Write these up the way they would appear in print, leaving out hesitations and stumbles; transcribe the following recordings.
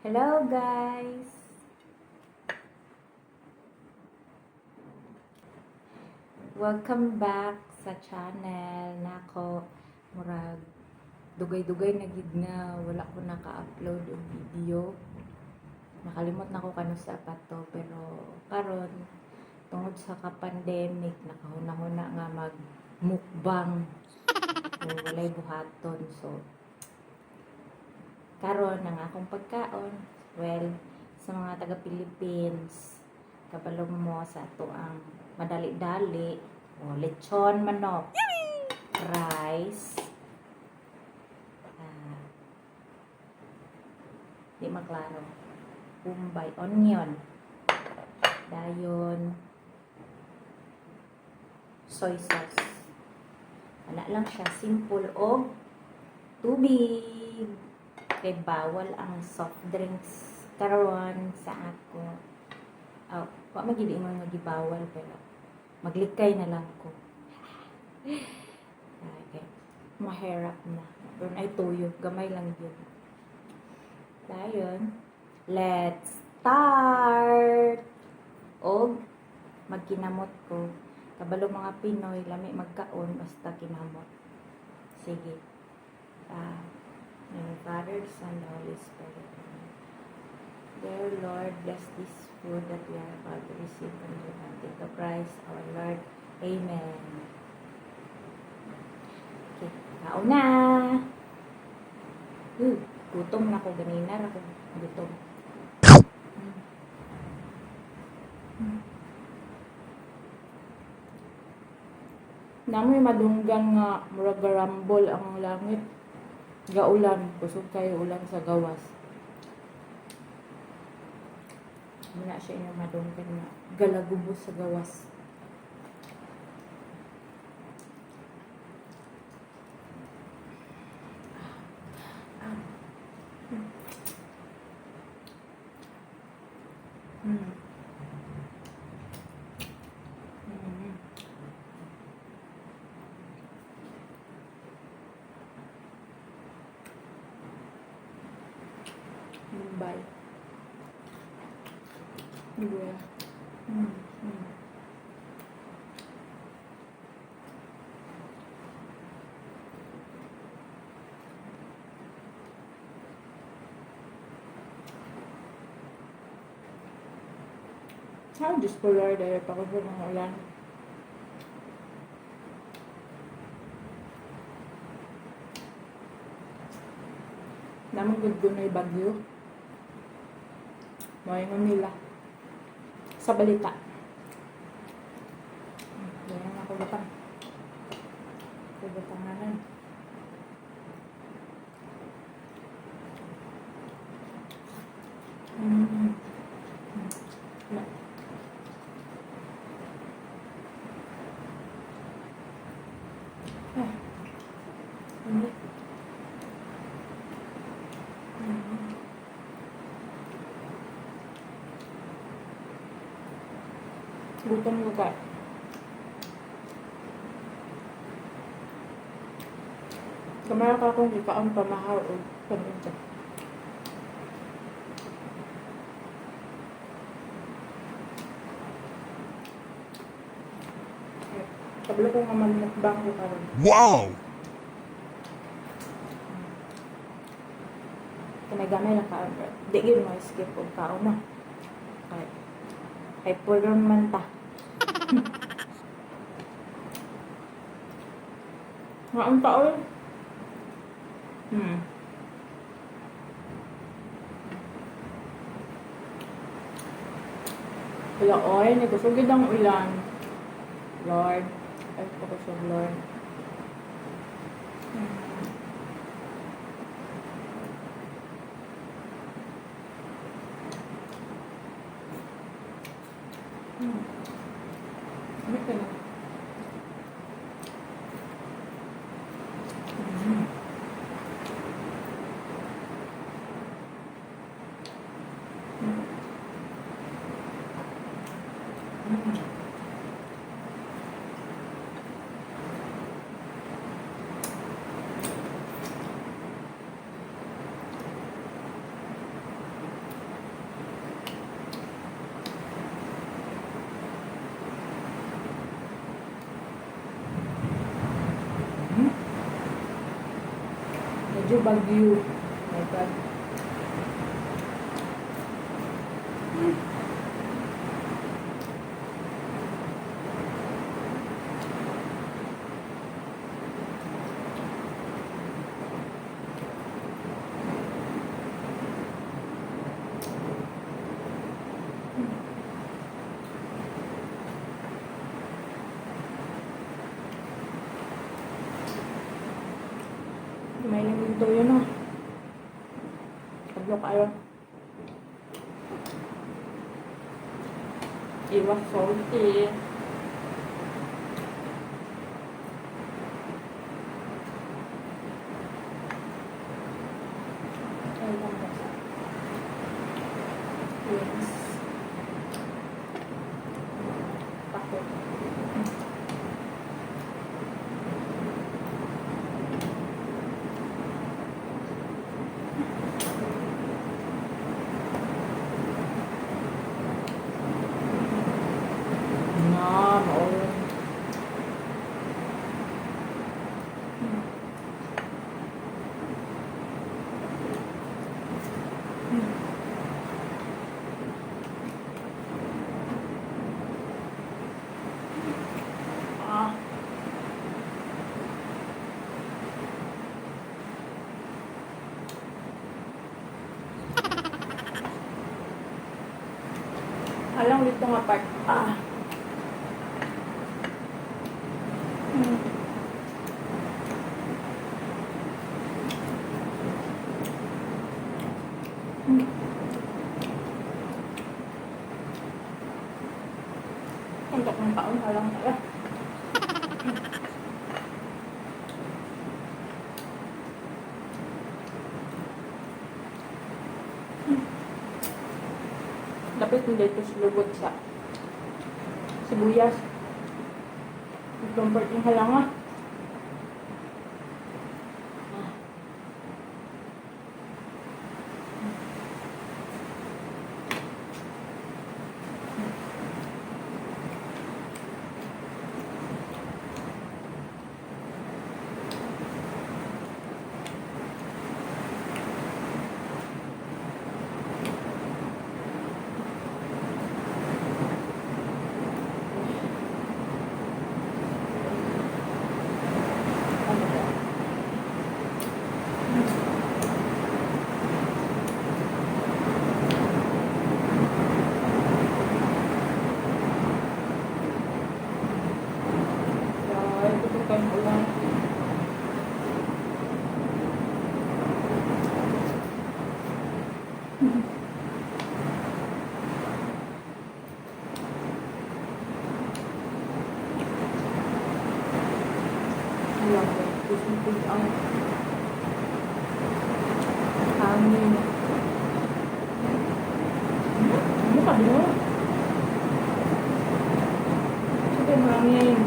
Hello guys! Welcome back sa channel nako. Murag dugay-dugay na gid nga wala ko naka-upload og video. Nakalimot na ko kano sa pato pero karon tungod sa ka-pandemic nakahuna-huna nga mag-mukbang. Walay buhaton so karon ang akong pagkaon, well, sa mga taga-Philippines, kabalong mo sa ato ang madali-dali, lechon manok, rice, di maklaro, umbay, onion, dayon, soy sauce. Ana lang siya, simple og tubig. Kay bawal ang soft drinks karon sa ako. Wa magid ingon nga gibawal pero maglikay na lang ko. Okay. Mahirap na. Doon ay tuyo, gamay lang yun. Dayon, let's start. Og magkinamot ko. Kabalo mga Pinoy, lami magkaon basta kinamot. Sige. In the Father, Son, and Holy Spirit. Dear Lord, bless this food that we are about to receive from you. Take the Christ, our Lord. Amen. Okay, kaon na! Gutom na ko. Ganina ako gutom. Namoy madunggan nga murag garambol ang langit. Gaulan, kusog kayo ulan sa gawas. Muna siya yung madunggan nga galagubos sa gawas. Mumbai. Yeah. How Diyos ko Lord, ay pakasal ng ulan. Namang gudgo na bagyo. Moingon nila sa balita. Yan ako batang. Ako batanganan. Gutom ko ka. Kamara ka akong ikaon pamahaw o paminta. Kabalo ko nga manmukbang ko karon. Wow! Kanagamay lang kaon. Di yun mo skip o kaon na. Ay program man ta. Ngaon pa oy. Wala oy, nagusugid ang ulan. Lord, ay pakusog Lord. Ano ka na? Medyo bagyo. Oh my God. May naminto yun ah. Paglo kayo. Iwas salty. Ay, lang ba sa wings. Takot. Alang dito nga part. Untuk ng taon halang talaga. Dapat hindi ito silubot sa sibuyas. Itong part yung halanga. Ang hangin. Ano ka mo? Ito yung hangin.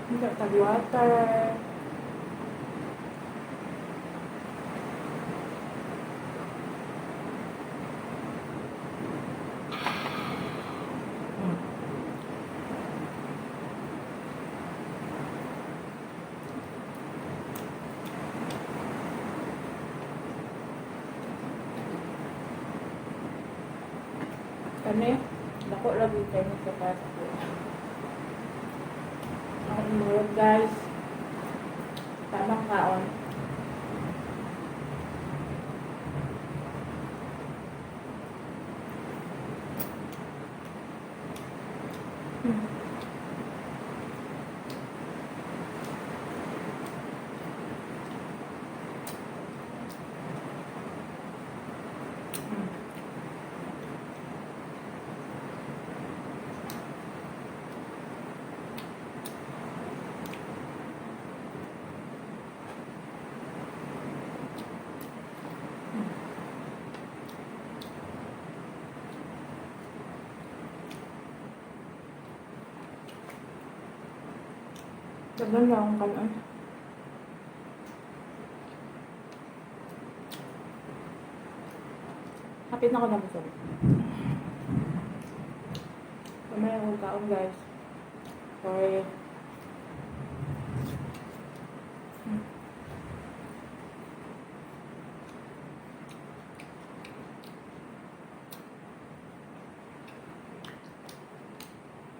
Enggak tadi water. Kani, dako lagi kayo sa pasta. Ang murag guys. Tamang kaon. Hmm. Hmm. Dagan lang akong kanon. Hapit na ako na busog. Mamaya akong kaon, guys. Sorry. Hmm.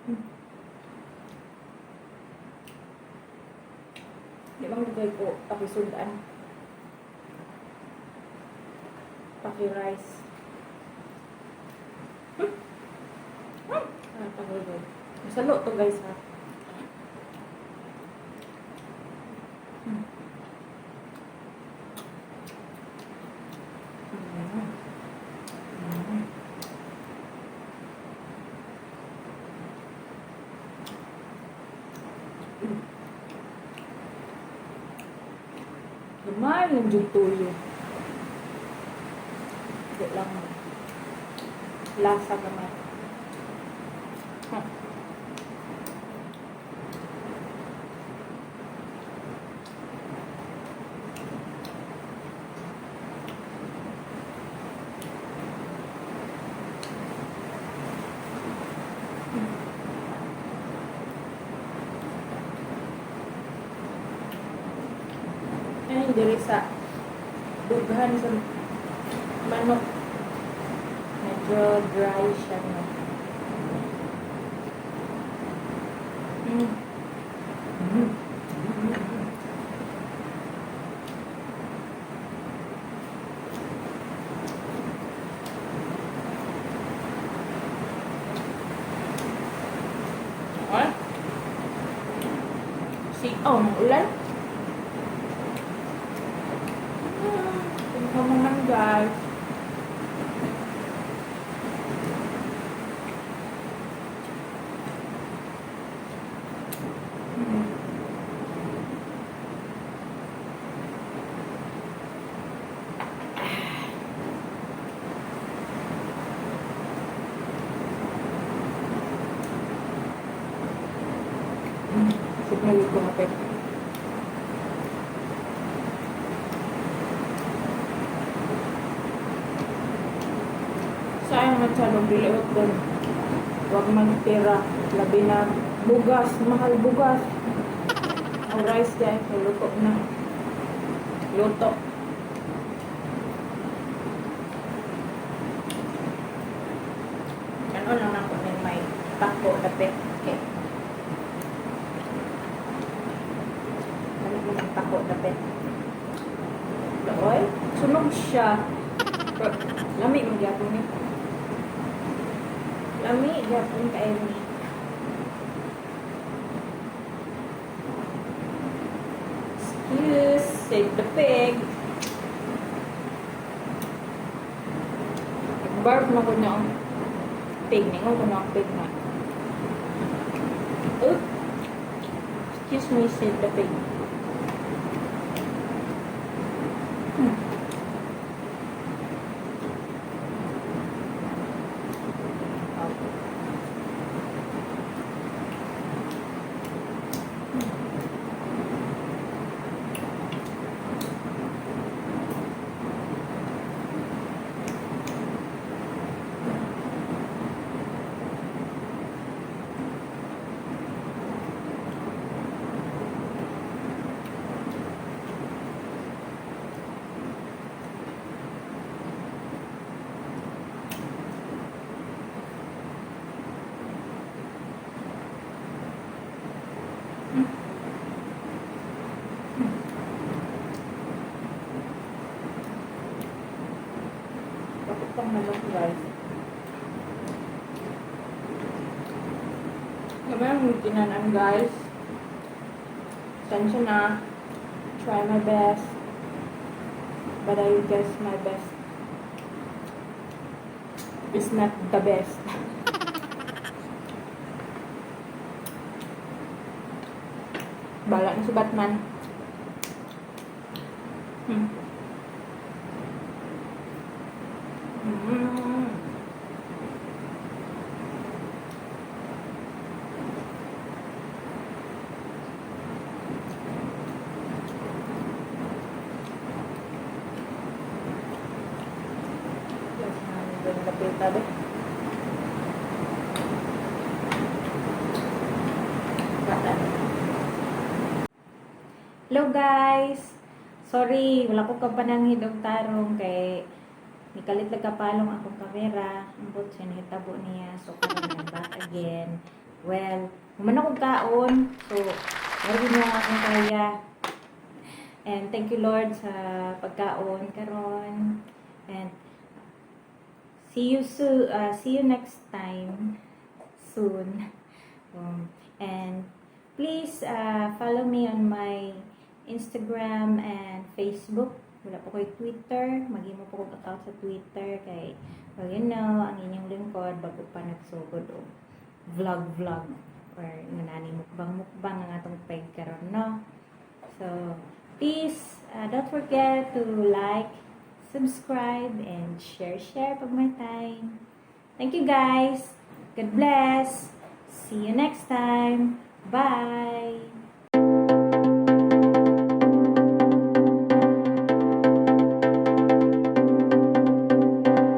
Hmm. Di bang lagay ko pakisudan? Paki-rice. Pagulod. Masalo to, guys, ha? Hmm. Lumayan yung yung tuyo. Hindi lang. Lasa naman. Ayun, diri sa dughan sa manok. Medyo dry siya, no? Ay? Oh, ulan? Tingnan naman, guys. Signal ko kapit. Sayang man sa biliot doon. Huwag magtira. Labi na bugas. Mahal bugas. Ang rice guys. Luto na. Luto. Ano lang ako may tako dapit. Okay. Tako dapit. Oy, sunog siya. Lami magyapon ni. Lami gyapon kay ni. Excuse, save the pig. Barb na ko na ang pig. Ningaw ko na ang pig na. Oh. Excuse me, save the pig. Naman yung tinanan guys. Tensya na. Try my best. But I guess my best is not the best. Bala na si Batman. Hmm. Mm. Lapita deh. Hello guys! Sorry, wala ko kapanangid og tarong kay nikalit nagkapalong akong kamera. Ambot siya nahitabo niya. So, karon I'm back again. Well, human akong kaon. So, marami mo ang akong kaya. And thank you Lord sa pagkaon karon. And see you next time soon. And please follow me on my Instagram and Facebook. Wala po ko'y Twitter. Mag-imo po kong account sa Twitter kay, well, you know, ang inyong lingkod bago pa nagsugod o vlog or nanani mukbang ang atong peg karon, no? So, please don't forget to like, subscribe, and share pag may time. Thank you guys. God bless. See you next time. Bye.